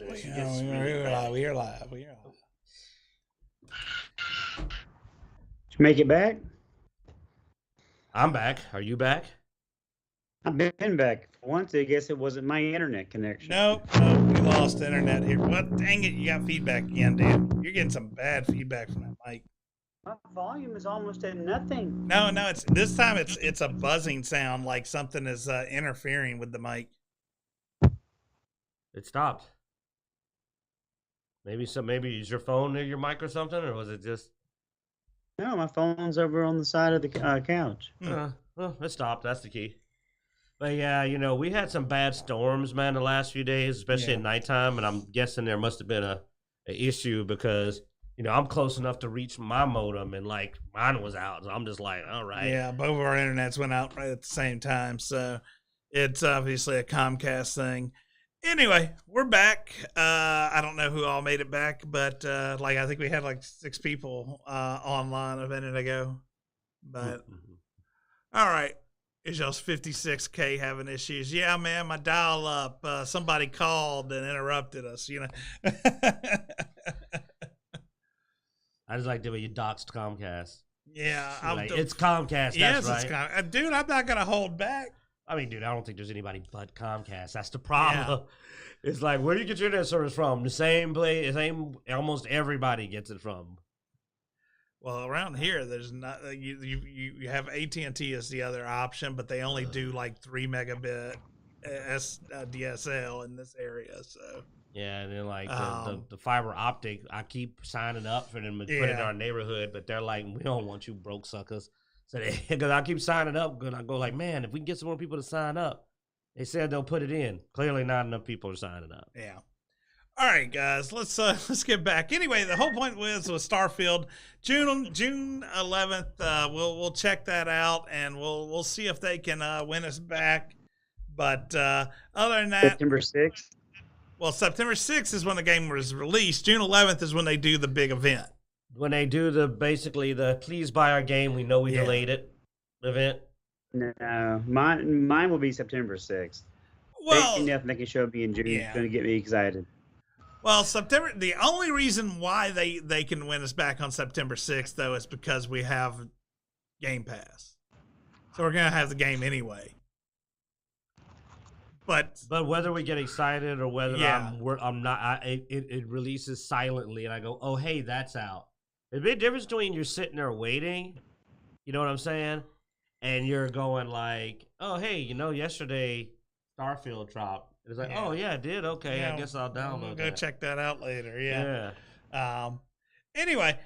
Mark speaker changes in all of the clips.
Speaker 1: We are live.
Speaker 2: Did you make it back?
Speaker 3: I'm back. Are you back?
Speaker 2: I've been back. Once, I guess it wasn't my internet connection.
Speaker 1: Nope, we lost internet here. What? Dang it, you got feedback again, Dan. You're getting some bad feedback from that mic.
Speaker 2: My volume is almost at nothing.
Speaker 1: No, it's this time it's a buzzing sound, like something is interfering with the mic.
Speaker 3: It stopped. Maybe is your phone near your mic or something, or was it just?
Speaker 2: No, my phone's over on the side of the couch.
Speaker 3: Well, it stopped. That's the key. But yeah, we had some bad storms, man, the last few days, especially at nighttime, and I'm guessing there must have been a issue because I'm close enough to reach my modem, and like mine was out, so I'm just like, all right.
Speaker 1: Yeah, both of our internets went out right at the same time, so it's obviously a Comcast thing. Anyway, we're back. I don't know who all made it back, but I think we had like 6 people online a minute ago. But all right, is y'all's 56K having issues? Yeah, man, my dial up. Somebody called and interrupted us.
Speaker 3: I just like the way you doxed Comcast.
Speaker 1: Yeah,
Speaker 3: it's Comcast.
Speaker 1: Yes,
Speaker 3: that's right.
Speaker 1: It's dude, I'm not gonna hold back.
Speaker 3: I mean, dude, I don't think there's anybody but Comcast. That's the problem. Yeah. It's like, where do you get your internet service from? The same place, almost everybody gets it from.
Speaker 1: Well, around here, there's not. You have AT&T as the other option, but they only do like 3 megabit DSL in this area. So
Speaker 3: yeah, and then like the fiber optic, I keep signing up for them to put it in our neighborhood, but they're like, we don't want you broke suckers. So because I keep signing up, and I go like, man, if we can get some more people to sign up, they said they'll put it in. Clearly, not enough people are signing up.
Speaker 1: Yeah. All right, guys, let's get back. Anyway, the whole point was Starfield, June 11th. We'll check that out, and we'll see if they can win us back. But other than that,
Speaker 2: September 6th.
Speaker 1: Well, September 6th is when the game was released. June 11th is when they do the big event.
Speaker 3: When they do basically the please buy our game, we know we delayed it event.
Speaker 2: No, mine will be September 6th.
Speaker 1: Well,
Speaker 2: they can show me in June. It's going to get me excited.
Speaker 1: Well, September. The only reason why they can win us back on September 6th, though, is because we have Game Pass. So we're gonna have the game anyway. But
Speaker 3: whether we get excited or whether I'm not, it releases silently, and I go, oh hey, that's out. There's a big difference between you're sitting there waiting, you know what I'm saying, and you're going like, oh hey, yesterday Starfield dropped. It's like, oh yeah, it did. Okay, I guess I'll download.
Speaker 1: Go check that out later. Yeah. Anyway,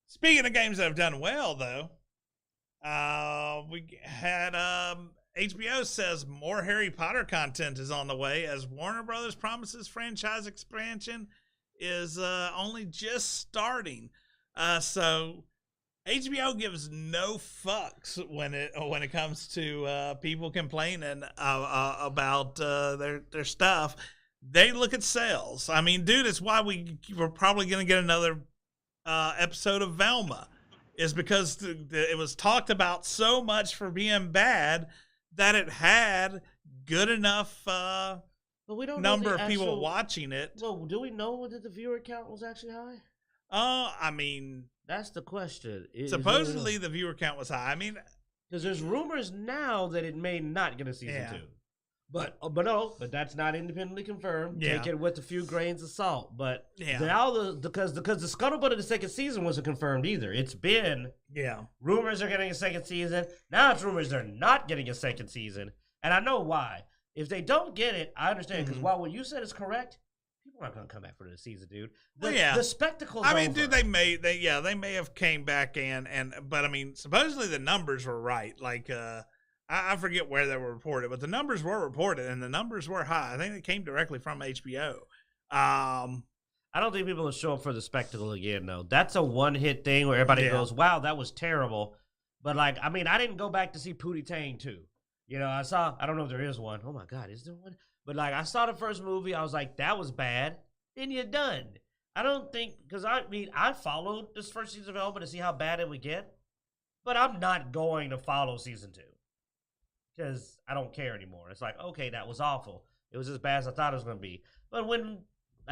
Speaker 1: speaking of games that have done well, though, we had HBO says more Harry Potter content is on the way as Warner Brothers promises franchise expansion is only just starting. So HBO gives no fucks when it comes to people complaining about their stuff. They look at sales. I mean, dude, it's why we're probably going to get another episode of Velma, is because it was talked about so much for being bad that it had good enough
Speaker 3: but we don't
Speaker 1: number of people watching it.
Speaker 3: Well, do we know that the viewer count was actually high?
Speaker 1: I mean,
Speaker 3: that's the question.
Speaker 1: Supposedly the viewer count was high. I mean,
Speaker 3: because there's rumors now that it may not get a season 2. But that's not independently confirmed. Take it with a few grains of salt. But now because the scuttlebutt of the second season wasn't confirmed either. It's been rumors are getting a second season. Now it's rumors they're not getting a second season, and I know why. If they don't get it, I understand, because while what you said is correct, people aren't going to come back for the season, dude. The spectacle's over.
Speaker 1: I mean, dude, they may have came back but I mean, supposedly the numbers were right. Like, I forget where they were reported, but the numbers were reported, and the numbers were high. I think they came directly from HBO.
Speaker 3: I don't think people will show up for the spectacle again, though. That's a one-hit thing where everybody goes, wow, that was terrible. But, like, I mean, I didn't go back to see Pootie Tang 2. I don't know if there is one. Oh, my God, is there one? But, like, I saw the first movie. I was like, that was bad. Then you're done. I don't think, because, I mean, I followed this first season of Elba to see how bad it would get. But I'm not going to follow season 2. Because I don't care anymore. It's like, okay, that was awful. It was as bad as I thought it was going to be. But when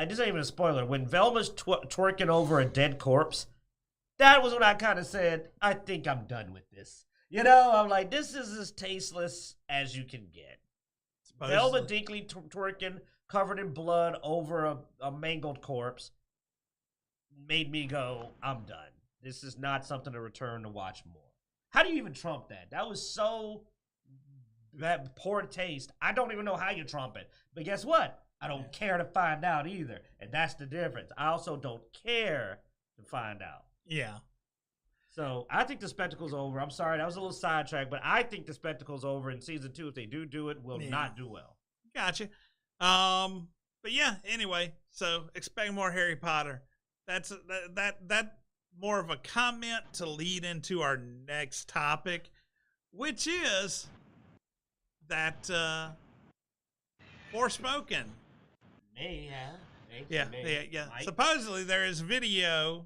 Speaker 3: this ain't even a spoiler. When Velma's twerking over a dead corpse, that was when I kind of said, I think I'm done with this. You know, I'm like, this is as tasteless as you can get. Velma Dinkley twerking, covered in blood over a mangled corpse, made me go, I'm done. This is not something to return to watch more. How do you even trump that? That was so that poor taste. I don't even know how you trump it. But guess what? I don't care to find out either. And that's the difference. I also don't care to find out.
Speaker 1: Yeah.
Speaker 3: So I think the spectacle's over. I'm sorry, that was a little sidetrack, but I think the spectacle's over in season 2. If they do it, will not do well.
Speaker 1: Gotcha. But yeah, anyway, so expect more Harry Potter. That's that more of a comment to lead into our next topic, which is that Forspoken. Yeah. Supposedly there is video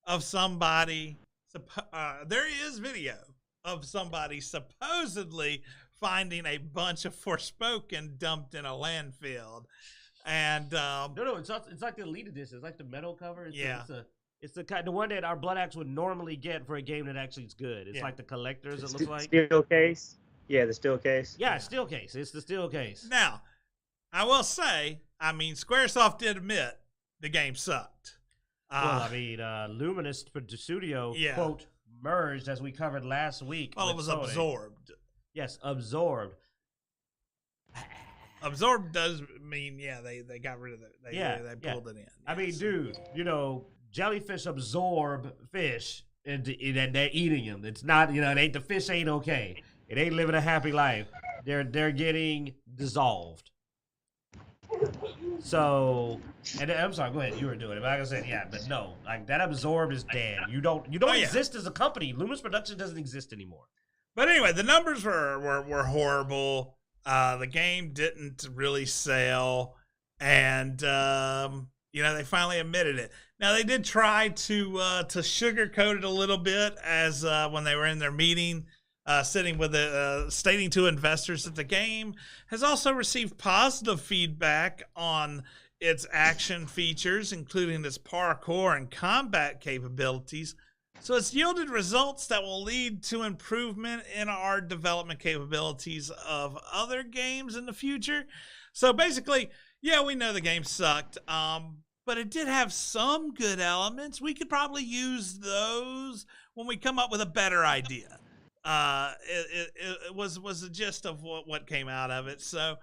Speaker 1: of somebody. There is video of somebody supposedly finding a bunch of Forspoken dumped in a landfill, and
Speaker 3: no, it's like the elite edition. It's like the metal cover. It's the kind, the one that our Bloodaxe would normally get for a game that actually is good. It's like the collectors. It looks like
Speaker 2: steel case. Yeah, the steel case.
Speaker 3: Yeah, steel case. It's the steel case.
Speaker 1: Now, I will say, Squaresoft did admit the game sucked.
Speaker 3: Luminous Studio, quote, merged, as we covered last week.
Speaker 1: Well, it was
Speaker 3: Sony.
Speaker 1: absorbed.
Speaker 3: Yes, absorbed.
Speaker 1: Absorbed does mean, they got rid of it. They pulled it in.
Speaker 3: I mean, dude, jellyfish absorb fish, and they're eating them. It's not, it ain't, the fish ain't okay. It ain't living a happy life. They're getting dissolved. So, and I'm sorry, go ahead. You were doing it. But like I said, but no, like that absorbed is dead. You don't exist as a company. Luminous Productions doesn't exist anymore.
Speaker 1: But anyway, the numbers were horrible. The game didn't really sell, and they finally admitted it. Now they did try to sugarcoat it a little bit as when they were in their meeting. Stating to investors that the game has also received positive feedback on its action features, including its parkour and combat capabilities. So it's yielded results that will lead to improvement in our development capabilities of other games in the future. So basically, we know the game sucked, but it did have some good elements. We could probably use those when we come up with a better idea. It was the gist of what came out of it. So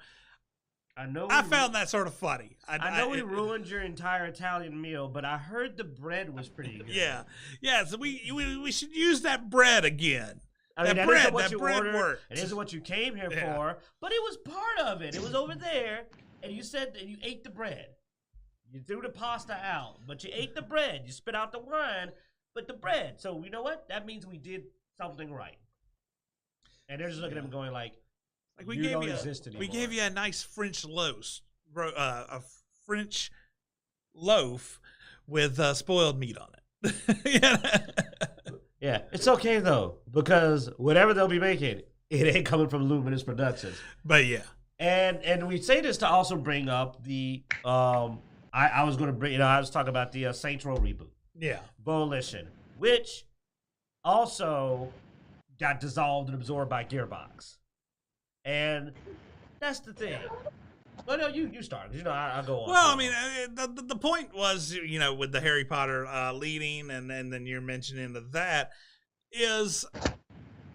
Speaker 1: I found that sort of funny.
Speaker 3: I know we ruined your entire Italian meal, but I heard the bread was pretty good.
Speaker 1: Yeah. So we should use that bread again.
Speaker 3: That bread worked. It isn't what you came here for, but it was part of it. It was over there, and you said that you ate the bread. You threw the pasta out, but you ate the bread. You spit out the wine, but the bread. So you know what? That means we did something right. And they're just looking at him going like we don't exist anymore.
Speaker 1: We gave you a nice French loaf, a French loaf with spoiled meat on it.
Speaker 3: Yeah, it's okay though, because whatever they'll be making, it ain't coming from Luminous Productions.
Speaker 1: But yeah.
Speaker 3: And we say this to also bring up the I was going to bring, I was talking about the Saints Row reboot.
Speaker 1: Yeah.
Speaker 3: Volition, which also got dissolved and absorbed by Gearbox. And that's the thing. Well, no, you start. I'll go on.
Speaker 1: Well, the point was, with the Harry Potter leading, and then you're mentioning that, is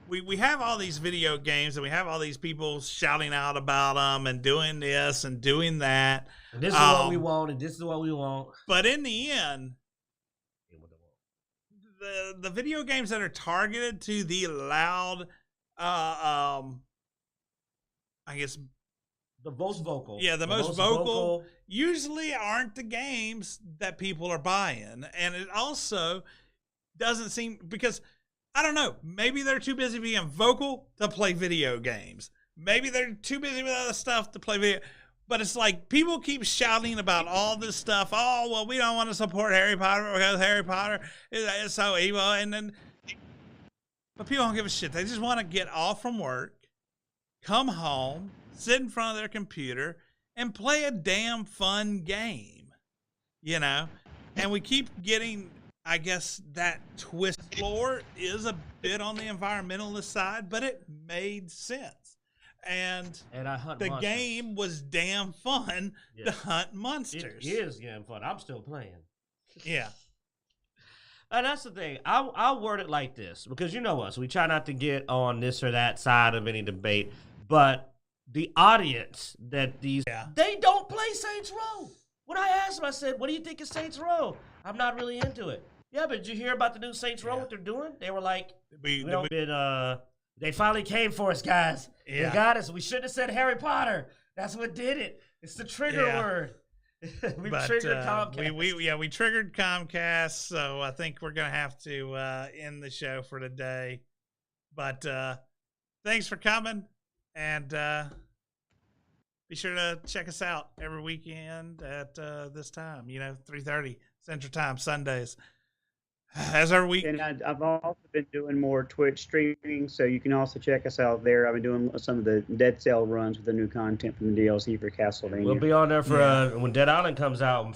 Speaker 1: we have all these video games, and we have all these people shouting out about them, and doing this and doing that.
Speaker 3: And this is what we want, and this is what we want.
Speaker 1: But in the end, the video games that are targeted to the loud, I guess,
Speaker 3: the most vocal.
Speaker 1: Yeah, the most vocal usually aren't the games that people are buying. And it also doesn't seem, because, I don't know, maybe they're too busy being vocal to play video games. Maybe they're too busy with other stuff to play video. But it's like people keep shouting about all this stuff. Oh, well, we don't want to support Harry Potter because Harry Potter is so evil. But people don't give a shit. They just want to get off from work, come home, sit in front of their computer, and play a damn fun game. you know, and we keep getting, I guess, that twist. Floor is a bit on the environmentalist side, but it made sense. And
Speaker 3: I hunt
Speaker 1: the
Speaker 3: monsters.
Speaker 1: game was damn fun to hunt monsters.
Speaker 3: It is damn fun. I'm still playing.
Speaker 1: Yeah.
Speaker 3: And that's the thing. I'll word it like this, because you know us. We try not to get on this or that side of any debate, but the audience that they don't play Saints Row. When I asked them, I said, what do you think of Saints Row? I'm not really into it. Yeah, but did you hear about the new Saints Row, what they're doing? They were like, they finally came for us, guys.
Speaker 1: Yeah.
Speaker 3: They got us. We shouldn't have said Harry Potter. That's what did it. It's the trigger word. We triggered Comcast.
Speaker 1: We triggered Comcast, so I think we're gonna have to end the show for today. But thanks for coming, and be sure to check us out every weekend at this time. 3:30 Central Time, Sundays. As our week.
Speaker 2: And I've also been doing more Twitch streaming, so you can also check us out there. I've been doing some of the Dead Cell runs with the new content from the DLC for Castlevania.
Speaker 3: We'll be on there for when Dead Island comes out.